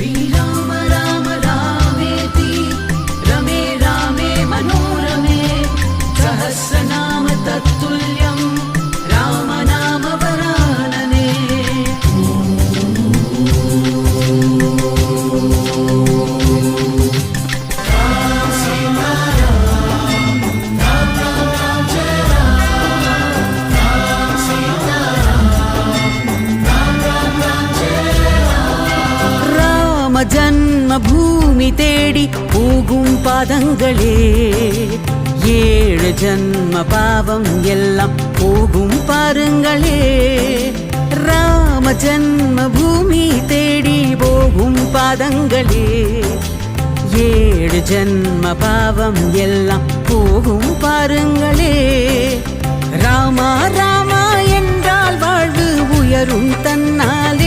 श्रीराम राम रामेति रमे रामे मनोरमे सहस्रनाम तत्तुल्यं रामनाम वरानने। ஜன்ம பூமி தேடி போகும் பாதங்களே, 7 ஜன்ம பாவம் எல்லாம் போகும் பாருங்களே. ராம ஜன்ம பூமி தேடி போகும் பாதங்களே, 7 ஜன்ம பாவம் எல்லாம் போகும் பாருங்களே. ராமா ராமா என்றால் வாழ்வு உயரும் தன்னாலே,